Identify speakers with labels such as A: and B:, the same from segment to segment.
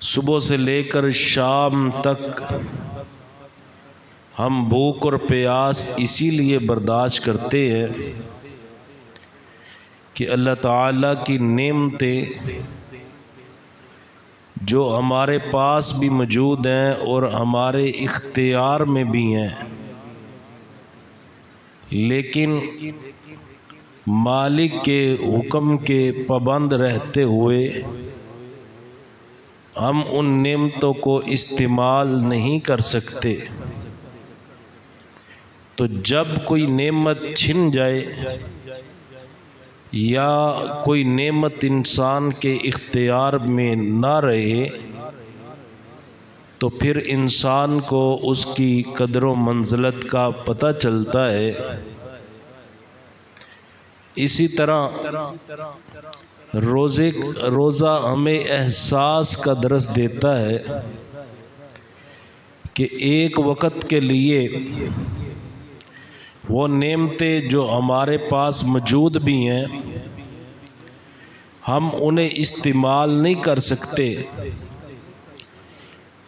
A: صبح سے لے کر شام تک ہم بھوک اور پیاس اسی لیے برداشت کرتے ہیں کہ اللہ تعالیٰ کی نعمتیں جو ہمارے پاس بھی موجود ہیں اور ہمارے اختیار میں بھی ہیں، لیکن مالک کے حکم کے پابند رہتے ہوئے ہم ان نعمتوں کو استعمال نہیں کر سکتے۔ تو جب کوئی نعمت چھن جائے یا کوئی نعمت انسان کے اختیار میں نہ رہے تو پھر انسان کو اس کی قدر و منزلت کا پتہ چلتا ہے۔ اسی طرح روزہ ہمیں احساس کا درس دیتا ہے کہ ایک وقت کے لیے وہ نعمتیں جو ہمارے پاس موجود بھی ہیں ہم انہیں استعمال نہیں کر سکتے،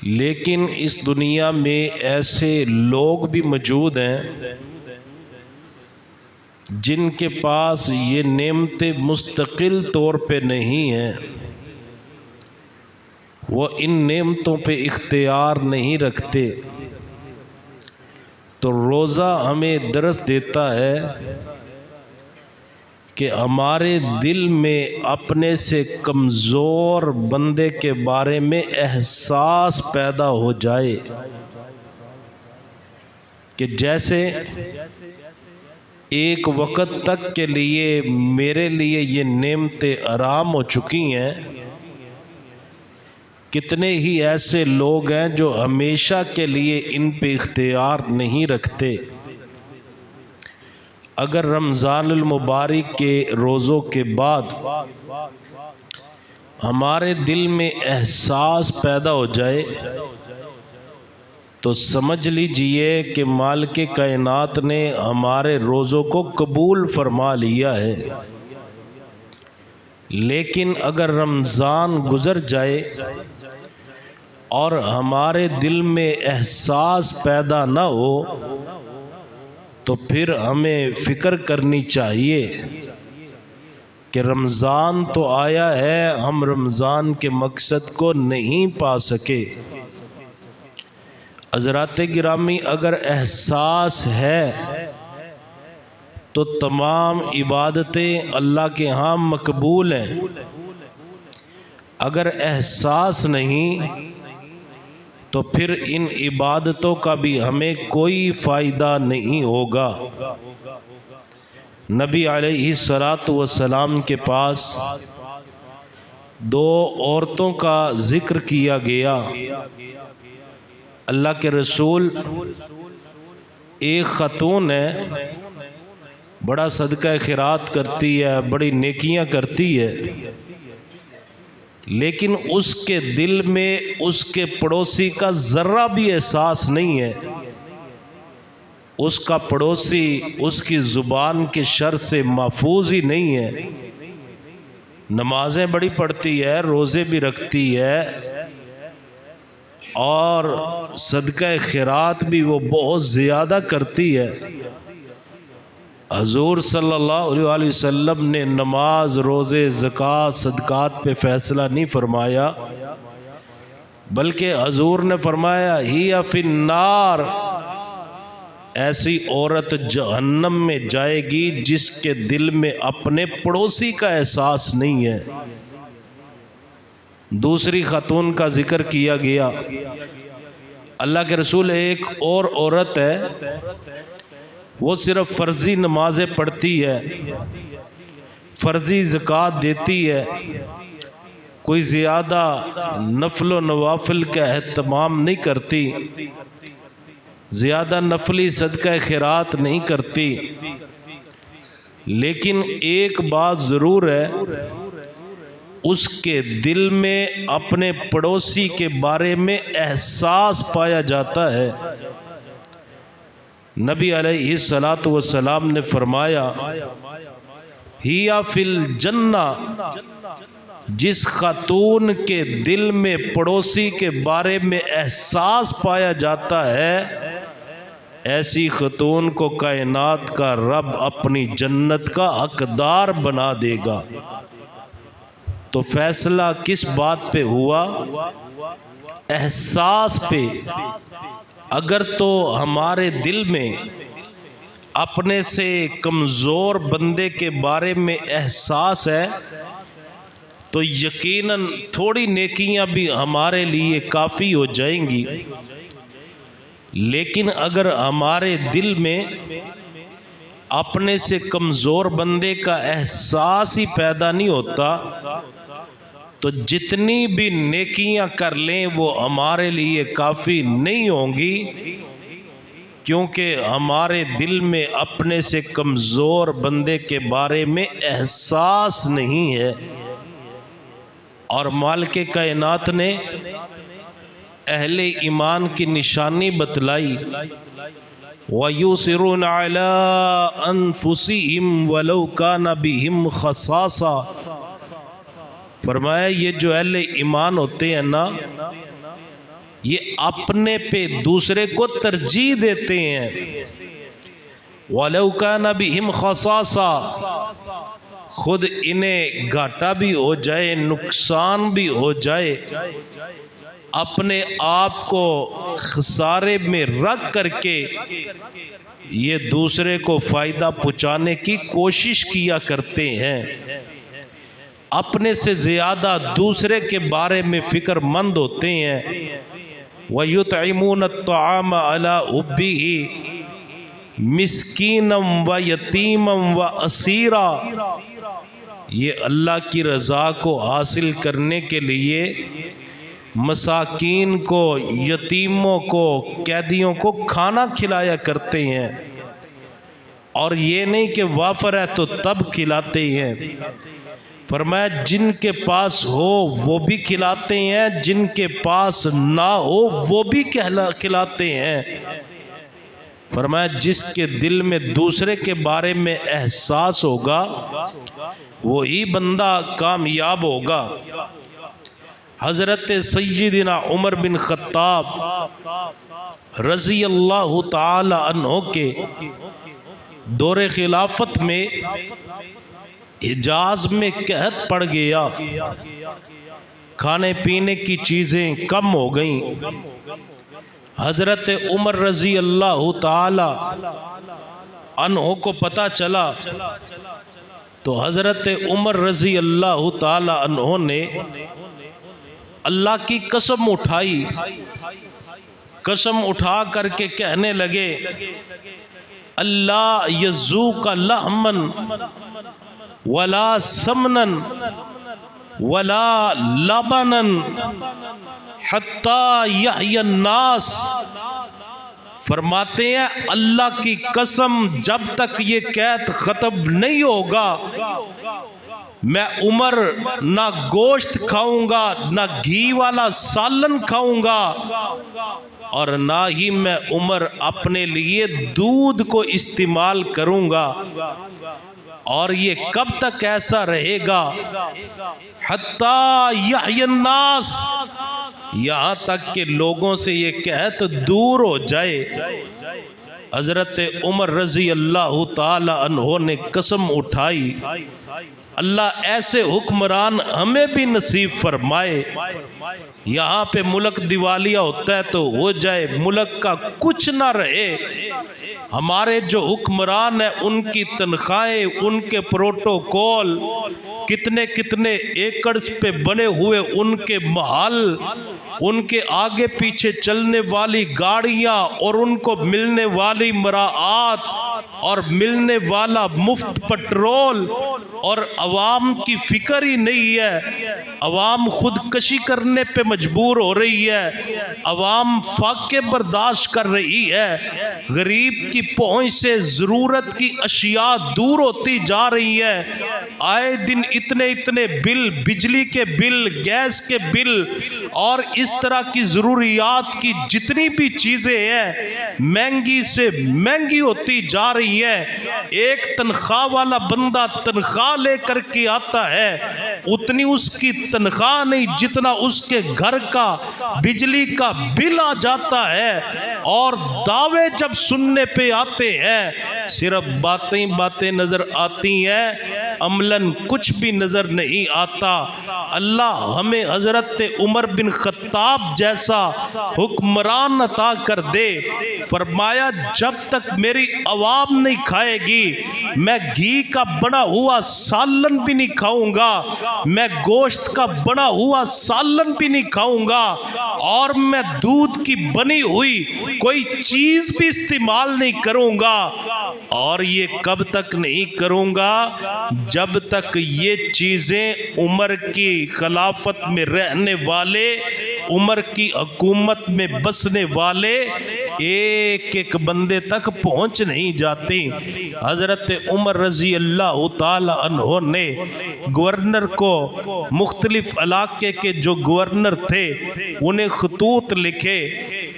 A: لیکن اس دنیا میں ایسے لوگ بھی موجود ہیں جن کے پاس یہ نعمتیں مستقل طور پہ نہیں ہیں، وہ ان نعمتوں پہ اختیار نہیں رکھتے۔ تو روزہ ہمیں درس دیتا ہے کہ ہمارے دل میں اپنے سے کمزور بندے کے بارے میں احساس پیدا ہو جائے کہ جیسے ایک وقت تک کے لیے میرے لیے یہ نعمتیں آرام ہو چکی ہیں، کتنے ہی ایسے لوگ ہیں جو ہمیشہ کے لیے ان پہ اختیار نہیں رکھتے۔ اگر رمضان المبارک کے روزوں کے بعد ہمارے دل میں احساس پیدا ہو جائے تو سمجھ لیجئے کہ مالک کائنات نے ہمارے روزوں کو قبول فرما لیا ہے۔ لیکن اگر رمضان گزر جائے اور ہمارے دل میں احساس پیدا نہ ہو تو پھر ہمیں فکر کرنی چاہیے کہ رمضان تو آیا ہے، ہم رمضان کے مقصد کو نہیں پا سکے۔ حضرات گرامی، اگر احساس ہے تو تمام عبادتیں اللہ کے ہاں مقبول ہیں، اگر احساس نہیں تو پھر ان عبادتوں کا بھی ہمیں کوئی فائدہ نہیں ہوگا۔ نبی علیہ السلام کے پاس دو عورتوں کا ذکر کیا گیا۔ اللہ کے رسول، ایک خاتون ہے، بڑا صدقہ خیرات کرتی ہے، بڑی نیکیاں کرتی ہے، لیکن اس کے دل میں اس کے پڑوسی کا ذرہ بھی احساس نہیں ہے۔ اس کا پڑوسی اس کی زبان کے شر سے محفوظ ہی نہیں ہے، نمازیں بڑی پڑھتی ہے، روزے بھی رکھتی ہے اور صدقہ خیرات بھی وہ بہت زیادہ کرتی ہے۔ حضور صلی اللہ علیہ وسلم نے نماز، روزے، زکوٰۃ، صدقات پہ فیصلہ نہیں فرمایا، بلکہ حضور نے فرمایا ہی فی النار، ایسی عورت جہنم میں جائے گی جس کے دل میں اپنے پڑوسی کا احساس نہیں ہے۔ دوسری خاتون کا ذکر کیا گیا۔ اللہ کے رسول، ایک اور عورت ہے، وہ صرف فرضی نمازیں پڑھتی ہے، فرضی زکوٰۃ دیتی ہے، کوئی زیادہ نفل و نوافل کا اہتمام نہیں کرتی، زیادہ نفلی صدقہ خیرات نہیں کرتی، لیکن ایک بات ضرور ہے، اس کے دل میں اپنے پڑوسی کے بارے میں احساس پایا جاتا ہے۔ نبی علیہ السلام نے فرمایا ہی فی الجنہ، جس خاتون کے دل میں پڑوسی کے بارے میں احساس پایا جاتا ہے، ایسی خاتون کو کائنات کا رب اپنی جنت کا حقدار بنا دے گا۔ تو فیصلہ کس بات پہ ہوا؟ احساس پہ۔ اگر تو ہمارے دل میں اپنے سے کمزور بندے کے بارے میں احساس ہے تو یقیناً تھوڑی نیکیاں بھی ہمارے لیے کافی ہو جائیں گی، لیکن اگر ہمارے دل میں اپنے سے کمزور بندے کا احساس ہی پیدا نہیں ہوتا تو جتنی بھی نیکیاں کر لیں وہ ہمارے لیے کافی نہیں ہوں گی، کیونکہ ہمارے دل میں اپنے سے کمزور بندے کے بارے میں احساس نہیں ہے۔ اور مالک کائنات نے اہل ایمان کی نشانی بتلائی، وَيُؤْثِرُونَ عَلَىٰ أَنفُسِهِمْ وَلَوْ كَانَ بِهِمْ خَصَاصَةٌ۔ فرمایا یہ جو اہل ایمان ہوتے ہیں نا، یہ اپنے پہ دوسرے کو ترجیح دیتے ہیں۔ وَلَوْ كَانَ بِهِمْ خَصَاصَةٌ، خود انہیں گھاٹا بھی ہو جائے، نقصان بھی ہو جائے، اپنے آپ کو خسارے میں رکھ کر کے یہ دوسرے کو فائدہ پہنچانے کی کوشش کیا کرتے ہیں، اپنے سے زیادہ دوسرے کے بارے میں فکر مند ہوتے ہیں۔ وَيُطْعِمُونَ الطَّعَامَ عَلَىٰ حُبِّهِ مِسْكِينًا وَيَتِيمًا وَأَسِيرًا۔ یہ اللہ کی رضا کو حاصل کرنے کے لیے مساکین کو، یتیموں کو، قیدیوں کو کھانا کھلایا کرتے ہیں، اور یہ نہیں کہ وافر ہے تو تب کھلاتے ہیں۔ فرمایا جن کے پاس ہو وہ بھی کھلاتے ہیں، جن کے پاس نہ ہو وہ بھی کھلاتے ہیں۔ فرمایا جس کے دل میں دوسرے کے بارے میں احساس ہوگا وہی بندہ کامیاب ہوگا۔ حضرت سیدنا عمر بن خطاب رضی اللہ تعالی عنہ کے دور خلافت میں حجاز میں قحط پڑ گیا، کھانے پینے کی چیزیں کم ہو گئیں۔ حضرت عمر رضی اللہ تعالی عنہ کو پتہ چلا تو حضرت عمر رضی اللہ تعالی عنہ نے اللہ کی قسم اٹھائی، قسم اٹھا کر کے کہنے لگے اللہ یذوق لحمن ولا سمنن ولا لبنن حتی یحیی الناس۔ فرماتے ہیں اللہ کی قسم جب تک یہ قحط ختم نہیں ہوگا میں عمر نہ گوشت کھاؤں گا، نہ گھی والا سالن کھاؤں گا، اور نہ ہی میں عمر اپنے لیے دودھ کو استعمال کروں گا۔ اور یہ کب تک ایسا رہے گا؟ حتی یحیی الناس، یہاں تک کہ لوگوں سے یہ قحط دور ہو جائے۔ حضرت عمر رضی اللہ تعالی عنہ نے قسم اٹھائی اللہ ایسے حکمران ہمیں بھی نصیب فرمائے۔ یہاں پہ ملک دیوالیہ ہوتا ہے تو ہو جائے، ملک کا کچھ نہ رہے، ہمارے جو حکمران ہیں ان کی تنخواہیں، ان کے پروٹوکول، کتنے کتنے ایکڑز پہ بنے ہوئے ان کے محل، ان کے آگے پیچھے چلنے والی گاڑیاں اور ان کو ملنے والی مراعات اور ملنے والا مفت پٹرول، اور عوام کی فکر ہی نہیں ہے۔ عوام خودکشی کرنے پہ مجبور ہو رہی ہے، عوام فاقے برداشت کر رہی ہے، غریب کی پہنچ سے ضرورت کی اشیاء دور ہوتی جا رہی ہے۔ آئے دن اتنے اتنے بل، بجلی کے بل، گیس کے بل اور اس طرح کی ضروریات کی جتنی بھی چیزیں ہیں مہنگی سے مہنگی ہوتی جا رہی ہے۔ ایک تنخواہ والا بندہ تنخواہ لے کر کے آتا ہے، اتنی اس کی تنخواہ نہیں جتنا اس کے گھر کا بجلی کا بل آ جاتا ہے، اور دعوے جب سننے پہ آتے ہیں صرف باتیں باتیں نظر آتی ہیں، عملاً کچھ بھی نظر نہیں آتا۔ اللہ ہمیں حضرت عمر بن خطاب جیسا حکمران عطا کر دے۔ فرمایا جب تک میری عوام نہیں کھائے گی میں گھی کا بنا ہوا سالن بھی نہیں کھاؤں گا، میں گوشت کا بنا ہوا سالن بھی نہیں کھاؤں گا، اور میں دودھ کی بنی ہوئی کوئی چیز بھی استعمال نہیں کروں گا۔ اور یہ کب تک نہیں کروں گا؟ جب تک یہ چیزیں عمر کی خلافت میں رہنے والے، عمر کی حکومت میں بسنے والے ایک ایک بندے تک پہنچ نہیں جاتی۔ حضرت عمر رضی اللہ تعالی عنہ نے گورنر کو، مختلف علاقے کے جو گورنر تھے انہیں خطوط لکھے۔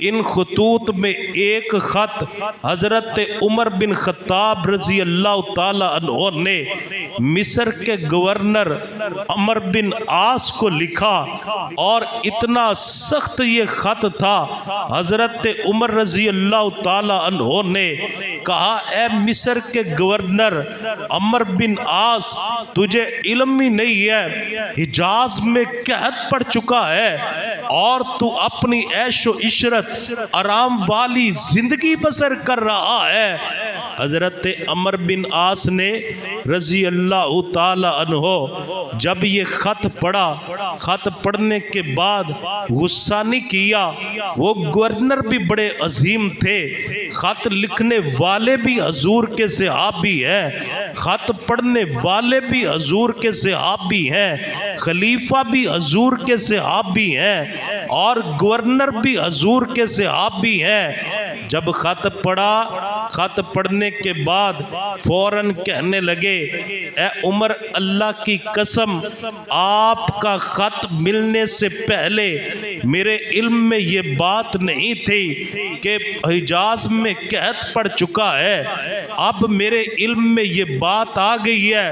A: ان خطوط میں ایک خط حضرت عمر بن خطاب رضی اللہ تعالی عنہ نے مصر کے گورنر عمر بن عاص کو لکھا، اور اتنا سخت یہ خط تھا، حضرت عمر رضی اللہ تعالی عنہ نے کہا اے مصر کے گورنر عمر بن عاص، تجھے علم ہی نہیں ہے حجاز میں قحط پڑ چکا ہے اور تو اپنی عیش و عشرت آرام والی زندگی بسر کر رہا ہے۔ حضرت عمر بن عاص نے رضی اللہ تعالی عنہ جب یہ خط پڑھا، خط پڑھنے کے بعد غصہ نہیں کیا، وہ گورنر بھی بڑے عظیم تھے، خط لکھنے والے بھی حضور کے صحابی ہیں، خط پڑھنے والے بھی حضور کے صحابی ہیں، خلیفہ بھی حضور کے صحابی ہیں، اور گورنر بھی حضور کے صحابی ہیں۔ جب خط پڑھا، خط پڑھنے کے بعد فوراً کہنے لگے اے عمر اللہ کی قسم، آپ کا خط ملنے سے پہلے میرے علم میں یہ بات نہیں تھی کہ حجاز میں قحط پڑ چکا ہے، اب میرے علم میں یہ بات آ گئی ہے۔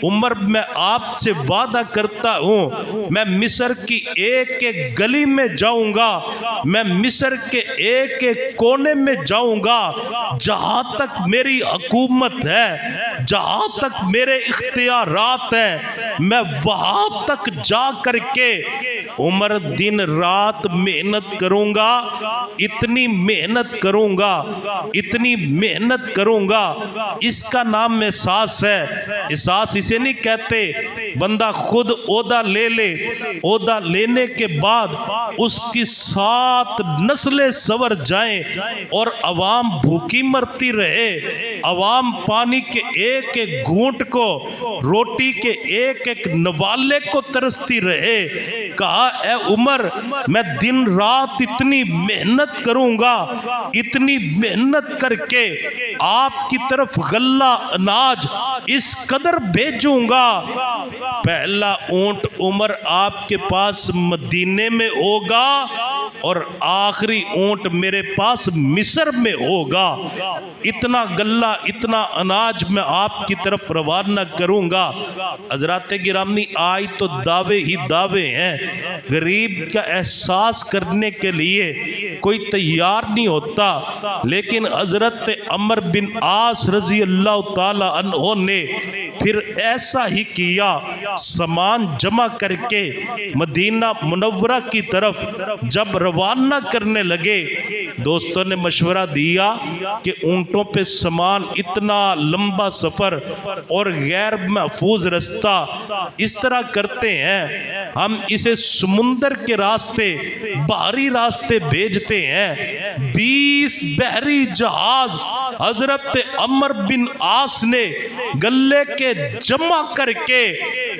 A: عمر میں آپ سے وعدہ کرتا ہوں میں مصر کی ایک ایک گلی میں جاؤں گا، میں مصر کے ایک ایک کونے میں جاؤں گا، جہاں تک میری حکومت ہے، جہاں تک میرے اختیارات ہیں، میں وہاں تک جا کر کے عمر دن رات محنت کروں گا، اتنی محنت کروں گا، اتنی محنت کروں گا۔ اس کا نام احساس ہے۔ احساس اسے نہیں کہتے بندہ خود عہدہ لے لے، عہدہ لینے کے بعد اس کی 7 نسلیں سور جائیں اور عوام بھوکی مرتی رہے، عوام پانی کے ایک ایک گھونٹ کو، روٹی کے ایک ایک نوالے کو ترستی رہے۔ کہا اے عمر میں دن رات اتنی محنت کروں گا، اتنی محنت کر کے آپ کی طرف غلہ اناج اس قدر بھیجوں گا، پہلا اونٹ عمر آپ کے پاس مدینے میں ہوگا اور آخری اونٹ میرے پاس مصر میں ہوگا، اتنا غلہ اتنا اناج میں آپ کی طرف روانہ کروں گا۔ حضرات گرامی آج تو دعوے ہی دعوے ہیں، غریب کا احساس کرنے کے لیے کوئی تیار نہیں ہوتا، لیکن حضرت عمر بن عاص رضی اللہ تعالی عنہ نے پھر ایسا ہی کیا، سامان جمع کر کے مدینہ منورہ کی طرف جب روانہ کرنے لگے، دوستوں نے مشورہ دیا کہ اونٹوں پہ سامان، اتنا لمبا سفر اور غیر محفوظ رستہ، اس طرح کرتے ہیں ہم اسے سمندر کے راستے، بحری راستے بھیجتے ہیں۔ 20 بحری جہاز حضرت عمر بن عاص نے گلے کے جمع کر کے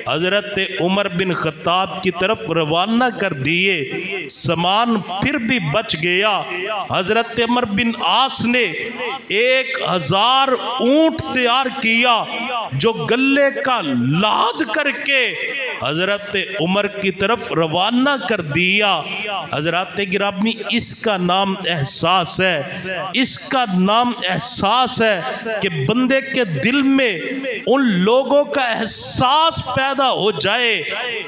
A: حضرت عمر بن خطاب کی طرف روانہ کر دیے، سامان پھر بھی بچ گیا۔ حضرت عمر بن عاص نے 1000 اونٹ تیار کیا جو گلے کا لاد کر کے حضرت عمر کی طرف روانہ کر دیا۔ حضرات گرامی اس کا نام احساس ہے، اس کا نام احساس ہے کہ بندے کے دل میں ان لوگوں کا احساس پیدا ہو جائے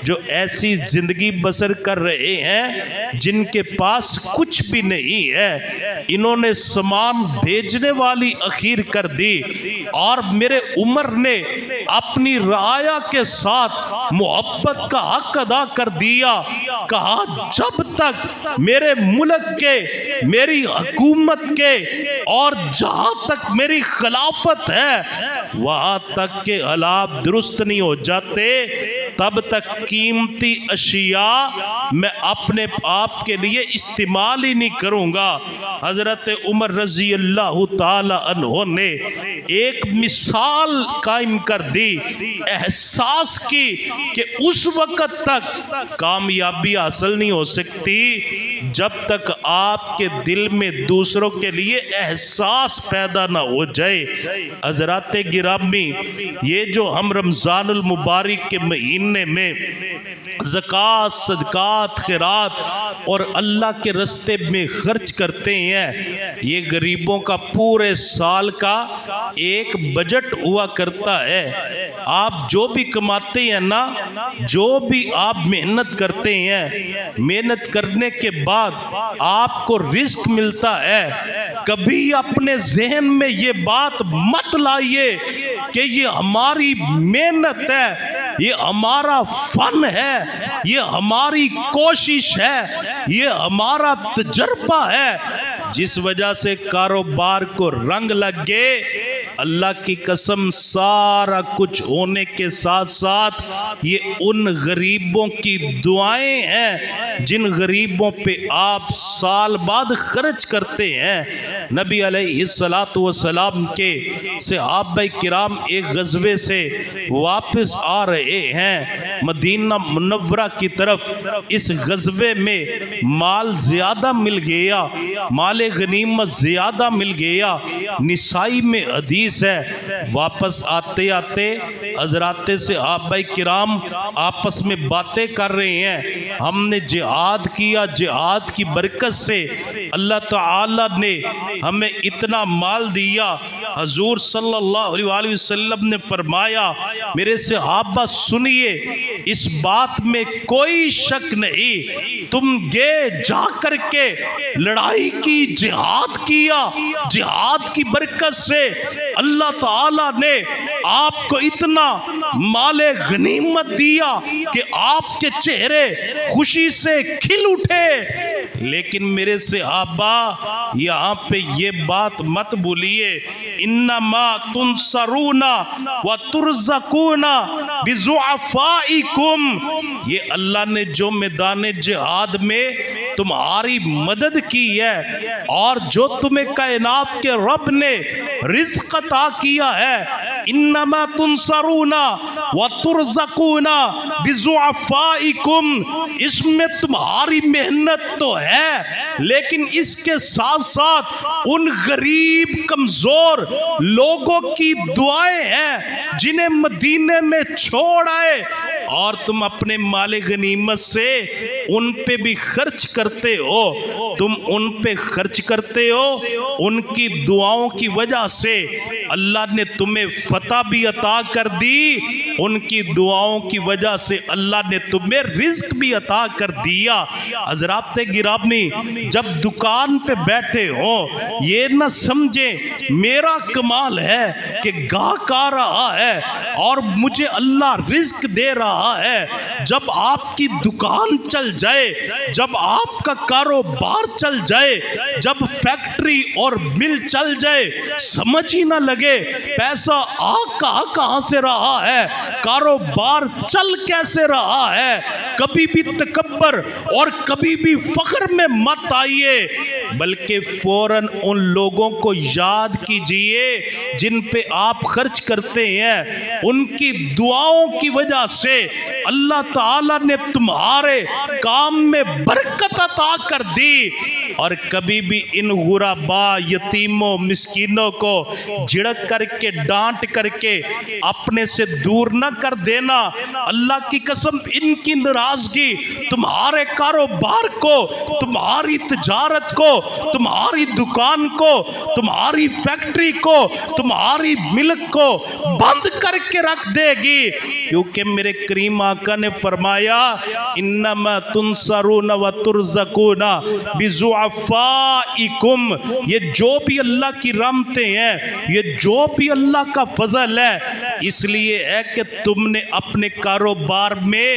A: جو ایسی زندگی بسر کر رہے ہیں جن کے پاس کچھ بھی نہیں ہے، انہوں نے سامان بھیجنے والی اخیر کر دی اور میرے عمر نے اپنی رعایا کے ساتھ محبت کا حق ادا کر دیا، کہا جب تک میرے ملک کے، میری حکومت کے اور جہاں تک میری خلافت ہے وہاں تک کے حالات درست نہیں ہو جاتے تب تک قیمتی اشیاء میں اپنے آپ کے لیے استعمال ہی نہیں کروں گا۔ حضرت عمر رضی اللہ تعالی عنہ نے ایک مثال قائم کر دی احساس کی کہ اس وقت تک کامیابی حاصل نہیں ہو سکتی جب تک آپ کے دل میں دوسروں کے لیے احساس پیدا نہ ہو جائے۔ حضرات گرامی، یہ جو ہم رمضان المبارک کے مہینے میں زکوٰۃ، صدقات، خیرات اور اللہ کے راستے میں خرچ کرتے ہیں، یہ غریبوں کا پورے سال کا ایک بجٹ ہوا کرتا ہے۔ آپ جو بھی کماتے ہیں نا، جو بھی آپ محنت کرتے ہیں، محنت کرنے کے بعد آپ کو رزق ملتا ہے، کبھی اپنے ذہن میں یہ بات مت لائیے کہ یہ ہماری محنت ہے، یہ ہمارا فن ہے، یہ ہماری کوشش ہے، یہ ہمارا تجربہ ہے جس وجہ سے کاروبار کو رنگ لگ گئے۔ اللہ کی قسم سارا کچھ ہونے کے ساتھ ساتھ یہ ان غریبوں کی دعائیں ہیں جن غریبوں پہ آپ سال بعد خرچ کرتے ہیں۔ نبی علیہ السلام کے صحابہ کرام ایک غزوے سے واپس آ رہے ہیں مدینہ منورہ کی طرف۔ اس غزوے میں مال زیادہ مل گیا، مال غنیمت زیادہ مل گیا۔ نسائی میں حدیث ہے، واپس آتے آتے حضرات صحابہ کرام آپس میں باتیں کر رہے ہیں، ہم نے جہاد کیا، جہاد کی برکت سے اللہ تعالی نے ہمیں اتنا مال دیا۔ حضور صلی اللہ علیہ وسلم نے فرمایا میرے صحابہ سنیے، اس بات میں کوئی شک نہیں، تم گئے جا کر کے لڑائی کی، جہاد کیا، جہاد کی برکت سے اللہ تعالیٰ نے آپ کو اتنا مال غنیمت دیا کہ آپ کے چہرے خوشی سے کھل اٹھے۔ لیکن میرے صحابہ یہاں پہ یہ بات مت بھولیے، انما تنصرون وترزقون بضعفائکم، یہ اللہ نے جو میدان جہاد میں تمہاری مدد کی ہے اور جو تمہیں کائنات کے رب نے رزق عطا کیا ہے، انما تنصرون وترزقون بضعفائکم، اس میں تمہاری محنت تو ہے لیکن اس کے ساتھ ساتھ ان غریب کمزور لوگوں کی دعائیں ہیں جنہیں مدینے میں چھوڑ آئے اور تم اپنے مال غنیمت سے ان پہ بھی خرچ کرتے ہو، تم ان پہ خرچ کرتے ہو، ان کی دعاؤں کی وجہ سے اللہ نے تمہیں فتح بھی عطا کر دی، ان کی دعاؤں کی وجہ سے اللہ نے تمہیں رزق بھی عطا کر دیا۔ حضرات گرامی، جب دکان پہ بیٹھے ہو یہ نہ سمجھیں میرا کمال ہے کہ گاہک آ رہا ہے اور مجھے اللہ رزق دے رہا ہے۔ جب آپ کی دکان چل جائے، جب آپ کا کاروبار چل جائے، جب فیکٹری اور مل چل جائے، سمجھ ہی نہ لگے پیسہ کہاں سے رہا ہے، کاروبار چل کیسے رہا ہے، کبھی بھی تکبر اور کبھی بھی فخر میں مت آئیے۔ بلکہ فوراً ان لوگوں کو یاد کیجئے جن پہ آپ خرچ کرتے ہیں، ان کی دعاؤں کی وجہ سے اللہ تعالیٰ نے تمہارے کام میں برکت عطا کر دی۔ اور کبھی بھی ان غرباء، یتیموں، مسکینوں کو جھڑک کر کے، ڈانٹ کر کے اپنے سے دور نہ کر دینا۔ اللہ کی قسم، ان کی ناراضگی تمہارے کاروبار کو، تمہاری تجارت کو، تمہاری دکان کو، تمہاری فیکٹری کو، تمہاری ملک کو بند کر کے رکھ دے گی، کیونکہ میرے کریم آقا نے فرمایا انما تنصرون وترزقون بضعفائکم، یہ جو بھی اللہ کی رحمتیں ہیں، یہ جو بھی اللہ کا فضل ہے، اس لیے ہے کہ تم نے اپنے کاروبار میں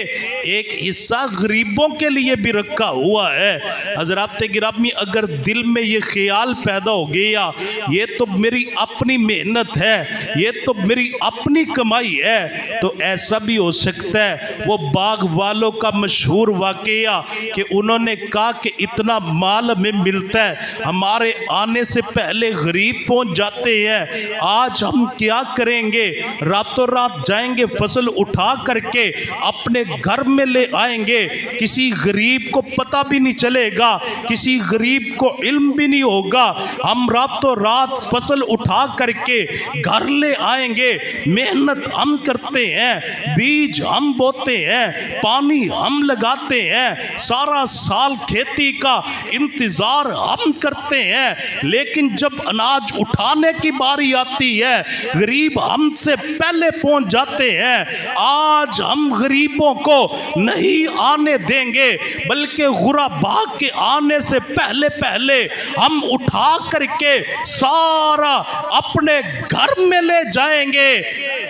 A: ایک حصہ غریبوں کے لیے بھی رکھا ہوا ہے۔ حضرات گرامی، اگر دل میں یہ خیال پیدا ہو گیا یہ تو میری اپنی محنت ہے، یہ تو میری اپنی کمائی ہے، تو ایسا بھی ہو سکتا ہے وہ باغ والوں کا مشہور واقعہ کہ انہوں نے کہا کہ اتنا مال ہمیں ملتا ہے، ہمارے آنے سے پہلے غریب پہنچ جاتے ہیں، آج ہم کیا کریں گے؟ راتوں رات جائیں گے، فصل اٹھا کر کے اپنے گھر میں لے آئیں گے، کسی غریب کو پتہ بھی نہیں چلے گا، کسی غریب کو علم بھی نہیں ہوگا، ہم راتوں رات فصل اٹھا کر کے گھر لے آئیں گے، محنت ہم کرتے ہیں، بیج ہم بوتے ہیں، پانی ہم لگاتے ہیں، سارا سال کھیتی کا انتظار ہم کرتے ہیں، لیکن جب اناج اٹھانے کی باری آتی ہے غریب ہم سے پہلے پہنچ جاتے ہیں۔ آج ہم غریبوں کو نہیں آنے دیں گے، بلکہ غرباء کے آنے سے پہلے ہم اٹھا کر کے سارا اپنے گھر میں لے جائیں گے۔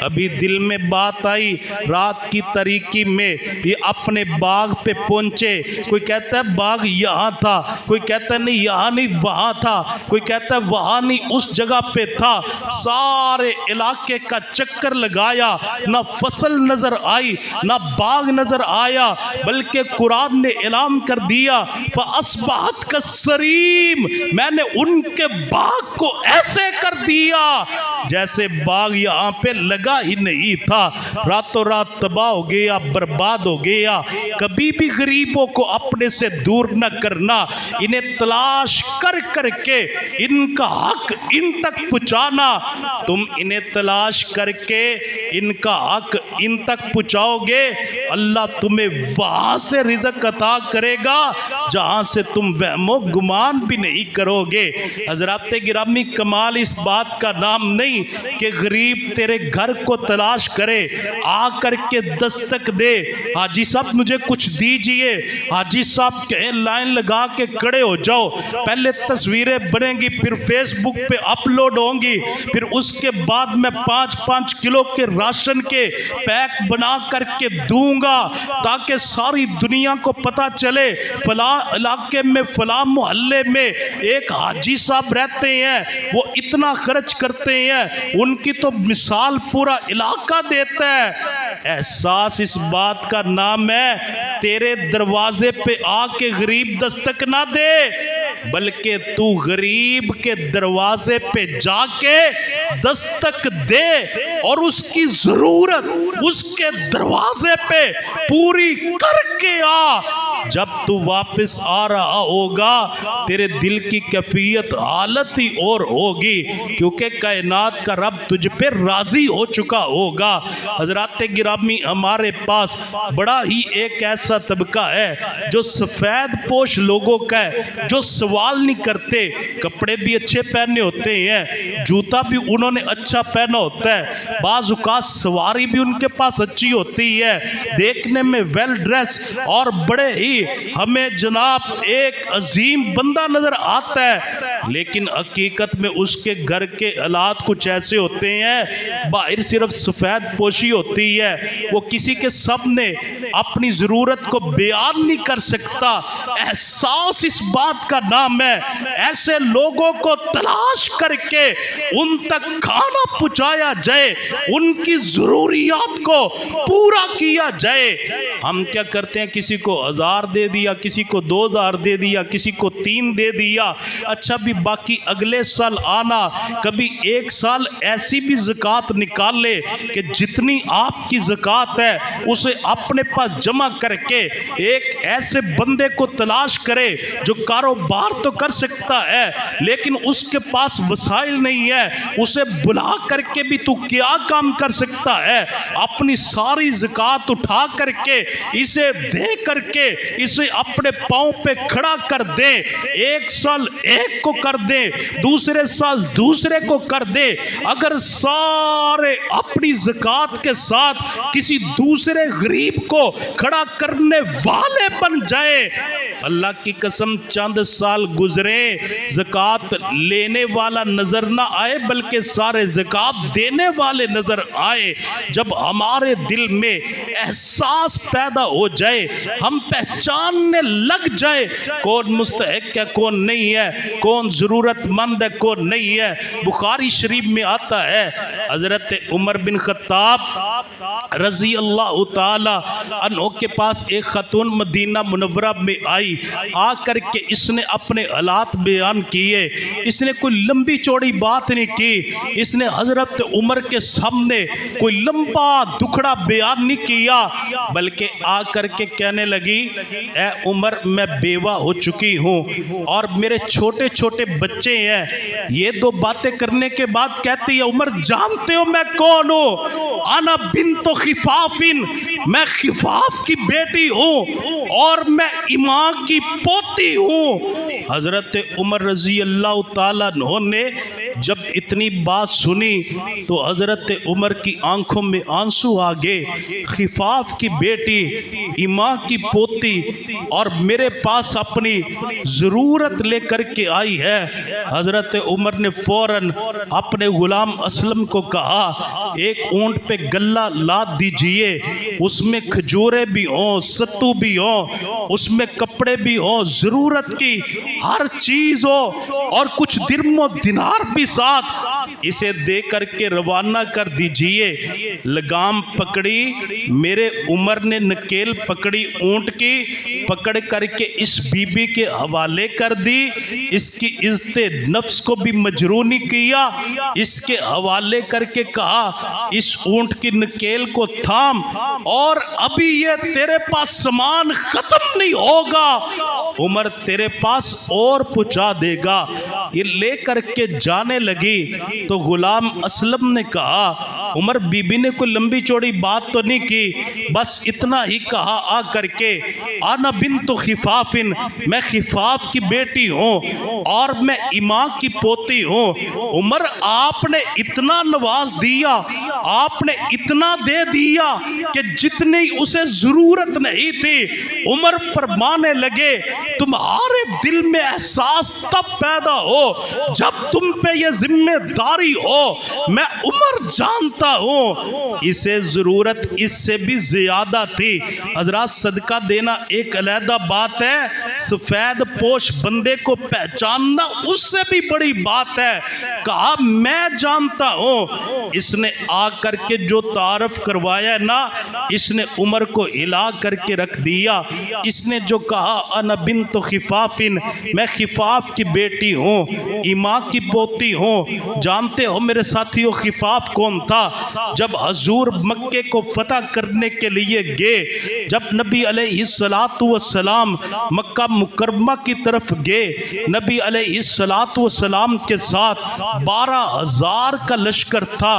A: ابھی دل میں بات آئی، رات کی تاریکی میں یہ اپنے باغ پہ پہنچے، کوئی کہتا ہے باغ یہاں تھا، کوئی کہتا ہے نہیں یہاں نہیں وہاں تھا، کوئی کہتا ہے وہاں نہیں اس جگہ پہ تھا، سارے علاقے کا چکر لگایا، نہ فصل نظر آئی، نہ باغ نظر آیا، بلکہ قرآن نے اعلان کر دیا فَأَصْبَحَتْ كَالصَّرِيمِ، میں نے ان کے باغ کو ایسے کر دیا جیسے باغ یہاں پہ لگا ہی نہیں تھا، راتوں رات تباہ ہو گیا، برباد ہو گیا۔ کبھی بھی غریبوں کو اپنے سے دور نہ کرنا، انہیں تلاش کر کر کے ان کا حق ان تک پہنچانا۔ تم انہیں تلاش کر کے ان کا حق ان تک پہنچاؤ گے، اللہ تمہیں وہاں سے رزق عطا کرے گا جہاں سے تم وہم و گمان بھی نہیں کرو گے۔ حضرات گرامی، کمال اس بات کا نام نہیں کہ غریب تیرے گھر کو تلاش کرے، آ کر کے دستک دے، حاجی صاحب مجھے کچھ دیجئے، حاجی صاحب کہیں لائن لگا کے کھڑے ہو جاؤ، پہلے تصویریں بنیں گی، پھر فیس بک پہ اپلوڈ ہوں گی، پھر اس کے بعد میں 5 کلو کے راشن کے پیک بنا کر کے دوں گا تاکہ ساری دنیا کو پتہ چلے فلاں علاقے میں، فلاں محلے میں ایک حاجی صاحب رہتے ہیں، وہ اتنا خرچ کرتے ہیں، ان کی تو مثال پورا علاقہ دیتا ہے۔ احساس اس بات کا نام ہے تیرے دروازے پہ آ کے غریب دستک نہ دے، بلکہ تو غریب کے دروازے پہ جا کے دستک دے اور اس کی ضرورت اس کے دروازے پہ پوری کر کے آ۔ جب تو واپس آ رہا ہوگا تیرے دل کی کیفیت حالت ہی اور ہوگی، کیونکہ کائنات کا رب تجھ پہ راضی ہو چکا ہوگا۔ حضرات گرامی، ہمارے پاس بڑا ہی ایک ایسا طبقہ ہے جو سفید پوش لوگوں کا ہے، جو سوال نہیں کرتے، کپڑے بھی اچھے پہنے ہوتے ہیں، جوتا بھی انہوں نے اچھا پہنا ہوتا ہے، بعض اوقات سواری بھی ان کے پاس اچھی ہوتی ہے، دیکھنے میں ویل ڈریس اور بڑے ہی ہمیں جناب ایک عظیم بندہ نظر آتا ہے، لیکن حقیقت میں اس کے گھر کے حالات کچھ ایسے ہوتے ہیں، باہر صرف سفید پوشی ہوتی ہے، وہ کسی کے سامنے اپنی ضرورت کو بیان نہیں کر سکتا۔ احساس اس بات کا نام ہے، ایسے لوگوں کو تلاش کر کے ان تک کھانا پہنچایا جائے، ان کی ضروریات کو پورا کیا جائے۔ ہم کیا کرتے ہیں، کسی کو 1000 دے دیا، کسی کو 2000 دے دیا، کسی کو 3 دے دیا، اچھا بھی باقی اگلے سال آنا، کبھی ایک سال ایسی بھی زکوٰۃ نکال لے کہ جتنی آپ کی زکوٰۃ ہے اسے اپنے پاس جمع کر کے ایک ایسے بندے کو تلاش کرے جو کاروبار تو کر سکتا ہے لیکن اس کے پاس وسائل نہیں ہے، اسے بلا کر کے بھی تو کیا کام کر سکتا ہے؟ اپنی ساری زکوٰۃ اٹھا کر کے اسے دے کر کے اسے اپنے پاؤں پہ کھڑا کر دے، ایک سال ایک کو کر دے، دوسرے سال دوسرے کو کر دے۔ اگر سارے اپنی زکوٰۃ کے ساتھ کسی دوسرے غریب کو کھڑا کرنے والے بن جائے، اللہ کی قسم چند سال گزرے زکوٰۃ لینے والا نظر نہ آئے بلکہ سارے زکوٰۃ دینے والے نظر آئے۔ جب ہمارے دل میں احساس پیدا ہو جائے، ہم پہچاننے لگ جائے کون مستحق ہے کون نہیں ہے، کون ضرورت مند ہے کون نہیں ہے۔ بخاری شریف میں آتا ہے حضرت عمر بن خطاب رضی اللہ تعالی عنہ کے پاس ایک خاتون مدینہ منورہ میں آئی، آ کر کے اس نے اپنے حالات بیان کیے، اس نے کوئی لمبی چوڑی بات نہیں کی، اس نے حضرت عمر کے سامنے کوئی لمبا دکھڑا بیان نہیں کیا بلکہ آ کر کے کہنے لگی، اے عمر میں بیوہ ہو چکی ہوں اور میرے چھوٹے چھوٹے بچے ہیں۔ یہ دو باتیں کرنے کے بعد کہتی ہے، عمر جانتے ہو میں کون ہوں؟ انا بنت خفاف، میں خفاف کی بیٹی ہوں اور میں امام کی پوتی ہوں۔ حضرت عمر رضی اللہ تعالیٰ عنہ نے جب اتنی بات سنی تو حضرت عمر کی آنکھوں میں آنسو آ گئے۔ خفاف کی بیٹی، اماں کی پوتی اور میرے پاس اپنی ضرورت لے کر کے آئی ہے۔ حضرت عمر نے فوراً اپنے غلام اسلم کو کہا، ایک اونٹ پہ گلہ لاد دیجئے، اس میں کھجورے بھی ہوں، ستو بھی ہوں، اس میں کپڑے بھی ہوں، ضرورت کی ہر چیز ہو اور کچھ درم و دینار بھی ساتھ، اسے دے کر کے روانہ کر دیجئے۔ لگام پکڑی، میرے عمر نے نکیل پکڑی اونٹ کی، پکڑ کر کے اس بی بی کے حوالے کر دی، اس کی عزت نفس کو بھی مجرونی کیا، اس کے حوالے کر کے کہا اس اونٹ کی نکیل کو تھام اور ابھی یہ تیرے پاس سامان ختم نہیں ہوگا، عمر تیرے پاس اور پہنچا دے گا۔ یہ لے کر کے جانے لگی تو غلام اسلم نے کہا، عمر بی بی نے کوئی لمبی چوڑی بات تو نہیں کی، بس اتنا ہی کہا آ کر کے، انا بنت خفاف، میں خفاف کی بیٹی ہوں اور میں امام کی پوتی ہوں۔ عمر آپ نے اتنا نواز دیا، آپ نے اتنا دے دیا کہ جتنی اسے ضرورت نہیں تھی۔ عمر فرمانے لگے، تمہارے دل میں احساس تب پیدا ہو جب تم پہ یہ ذمہ داری ہو۔ میں عمر جانتا ہوں اسے ضرورت اس سے بھی زیادہ تھی۔ حضرات صدقہ دینا ایک علیحدہ بات ہے، سفید پوش بندے کو پہچاننا اس سے بھی بڑی بات ہے۔ کہا میں جانتا ہوں۔ اس نے آ کر کے جو تعارف کروایا نا، اس نے عمر کو ہلا کر کے رکھ دیا۔ اس نے جو کہا انا بنت خفاف، میں خفاف کی بیٹی ہوں، امام کی پوتی ہوں۔ جانتے ہو میرے ساتھیوں خفاف کون تھا؟ جب حضور مکے کو فتح کرنے کے لیے گئے، جب نبی علیہ السلام مکہ مکرمہ کی طرف گئے، نبی علیہ السلام کے ساتھ 12,000 کا لشکر تھا،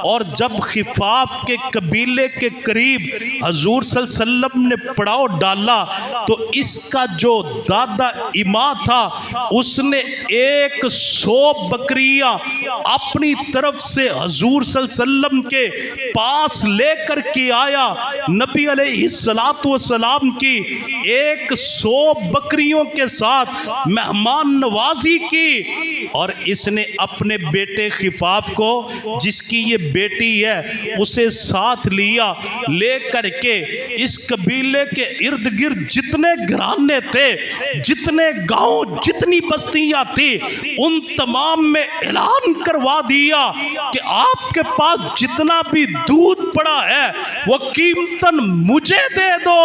A: اور جب خفاف کے قبیلے کے قریب حضور صلی اللہ علیہ وسلم نے پڑاؤ ڈالا تو اس کا جو دادا اماں تھا اس نے 100 بکریاں اپنی طرف سے حضور صلی اللہ علیہ وسلم کے پاس لے کر کے آیا۔ نبی علیہ السلام کی 100 بکریوں کے ساتھ مہمان نوازی کی، اور اس نے اپنے بیٹے خفاف کو، جس کی یہ بیٹی ہے، اسے ساتھ لیا، لے کر کے اس قبیلے کے ارد گرد جتنے گھرانے تھے، جتنے گاؤں، جتنی بستیاں تھی، ان تمام میں اعلان کروا دیا کہ آپ کے پاس جتنا بھی دودھ پڑا ہے وہ قیمتاً مجھے دے دو۔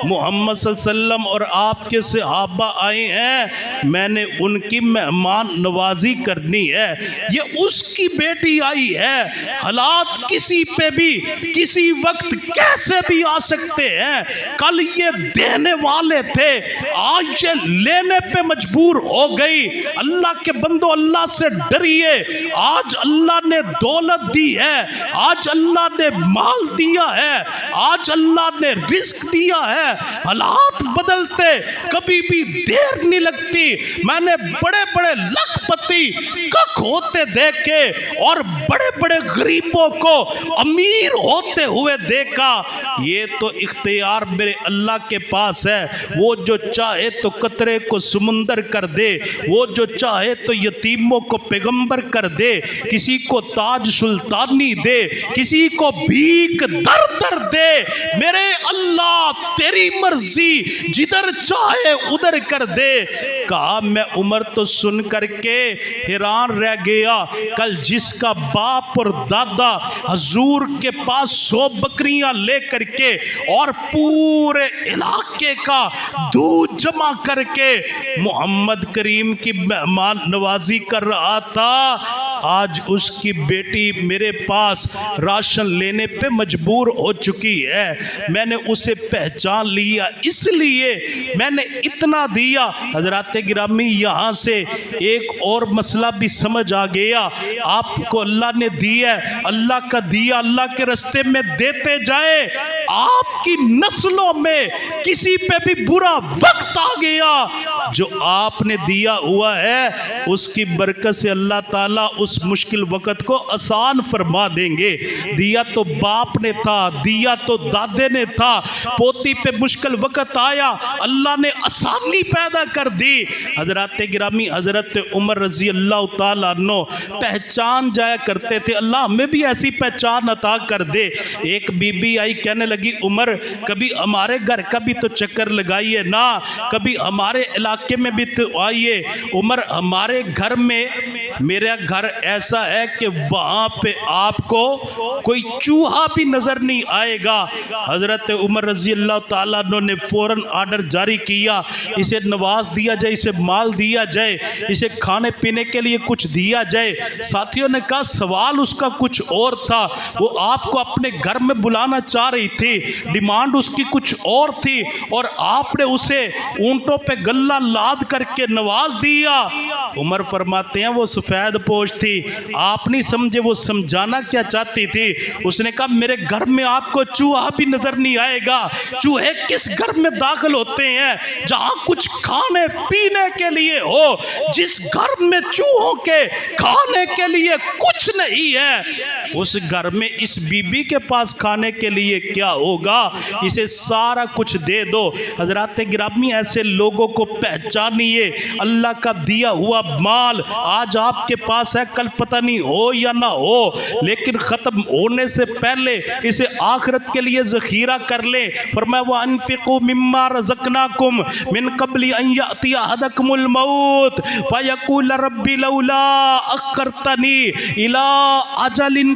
A: محمد صلی اللہ علیہ وسلم اور آپ کے صحابہ آئے ہیں، میں نے ان کی مہمان نوازی کرنی ہے۔ یہ اس کی بیٹی آئی ہے، حالات کسی پہ بھی کسی وقت کیسے بھی آ سکتے ہیں، کل یہ دینے والے تھے، آج یہ لینے پہ مجبور ہو گئی۔ اللہ کے بندو، اللہ سے ڈریے، آج اللہ نے دولت دی ہے، آج اللہ نے مال دیا ہے، آج اللہ نے رزق دیا ہے، حالات بدلتے کبھی بھی دیر نہیں لگتی۔ میں نے بڑے بڑے لکھ پتی کک ہوتے دیکھے اور بڑے بڑے غریبوں کو امیر ہوتے ہوئے دیکھا۔ یہ تو اختیار میرے اللہ کے پاس ہے، وہ جو چاہے تو قطرے کو سمندر کر دے، وہ جو چاہے تو یتیموں کو پیغمبر کر دے، کسی کو تاج سلطانی دے، کسی کو بھیک در در دے۔ میرے اللہ تیری مرضی، جدھر چاہے ادھر کر دے۔ کہا میں عمر تو سن کر کے حیران رہ گیا، کل جس کا باپ اور دادا حضور کے پاس 100 بکریاں لے کر کے اور پورے علاقے کا دودھ جمع کر کے محمد کریم کی مہمان نوازی کر رہا تھا، آج اس کی بیٹی میرے پاس راشن لینے پہ مجبور ہو چکی ہے۔ میں نے اسے پہچان لیا، اس لیے میں نے اتنا دیا۔ حضرات گرامی، یہاں سے ایک اور مسئلہ بھی سمجھ آ گیا۔ آپ کو اللہ نے دیا ہے، اللہ کا دیا اللہ کے رستے میں دیتے جائے۔ آپ کی نسلوں میں کسی پہ بھی برا وقت آ گیا، جو آپ نے دیا ہوا ہے اس کی برکت سے اللہ تعالیٰ اس مشکل وقت کو آسان فرما دیں گے۔ دیا تو باپ نے تھا، دیا تو دادے نے تھا، پوتی پہ مشکل وقت آیا، اللہ نے آسانی پیدا کر دی۔ حضرات گرامی، حضرت عمر رضی اللہ تعالیٰ عنہ پہچان جایا کرتے تھے، اللہ ہمیں بھی ایسی پہچان عطا کر دے۔ ایک بی بی آئی، کہنے لگی عمر کبھی ہمارے گھر کا بھی تو چکر لگائیے نا، کبھی ہمارے علاقے میں بھی تو آئیے۔ عمر، ہمارے گھر میں، میرا گھر ایسا ہے کہ وہاں پہ آپ کو کوئی چوہا بھی نظر نہیں آئے گا۔ حضرت عمر رضی اللہ تعالیٰ عنہ نے فوراً آرڈر جاری کیا، اسے نواز دیا جائے، اسے مال دیا جائے، اسے کھانے پینے کے لیے کچھ دیا جائے۔ ساتھیوں نے کہا سوال اس کا کچھ اور تھا، وہ آپ کو اپنے گھر میں بلانا چاہ رہی تھی، ڈیمانڈ اس کی کچھ اور تھی، اور آپ نے اسے اونٹوں پہ گلہ لاد کر کے نواز دیا۔ عمر فرماتے ہیں وہ سفید پوش تھی، آپ نہیں سمجھے وہ سمجھانا کیا چاہتی تھی۔ اس نے کہا میرے گھر میں آپ کو چوہا بھی نظر نہیں آئے گا۔ چوہے کس گھر میں داخل ہوتے ہیں؟ جہاں کچھ کھانے پینے کے لیے ہو۔ جس گھر میں چوہوں کے کھانے کے لیے کچھ نہیں ہے، اس گھر میں اس بی بی کے پاس کھانے کے لیے کیا ہوگا؟ اسے سارا کچھ دے دو۔ حضرات گرامی، ایسے لوگوں کو پہچانیے، اللہ کا دیا ہوا مال آج آپ کے پاس ہے، کل پتہ نہیں ہو یا نہ ہو، لیکن ختم ہونے سے پہلے اسے آخرت کے لیے ذخیرہ کر لیں۔ فرمایا وَأَنفِقُوا مِمَّا رَزَقْنَاكُمْ مِن قَبْلِ أَن يَأْتِيَ أَحَدَكُمُ الْمَوْتُ فَيَقُولَ رَبِّ لَوْلَا أَخَّرْتَنِي إِلَىٰ أَجَلٍ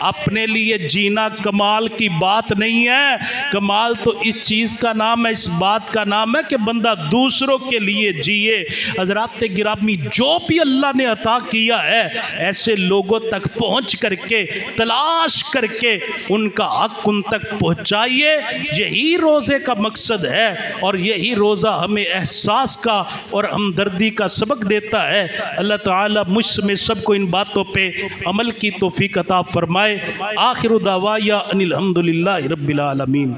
B: اپنے لیے جینا کمال کی بات نہیں ہے، کمال تو اس چیز کا نام ہے، اس بات کا نام ہے کہ بندہ دوسروں کے لیے جیے۔ حضرات گرامی، جو بھی اللہ نے عطا کیا ہے ایسے لوگوں تک پہنچ کر کے، تلاش کر کے ان کا حق ان تک پہنچائیے، یہی روزے کا مقصد ہے، اور یہی روزہ ہمیں احساس کا اور ہمدردی کا سبق دیتا ہے۔ اللہ تعالیٰ مجھ میں سب کو ان باتوں پہ عمل کی توفیق عطا فرمائے۔ آخر دعوایا ان الحمدللہ رب العالمین۔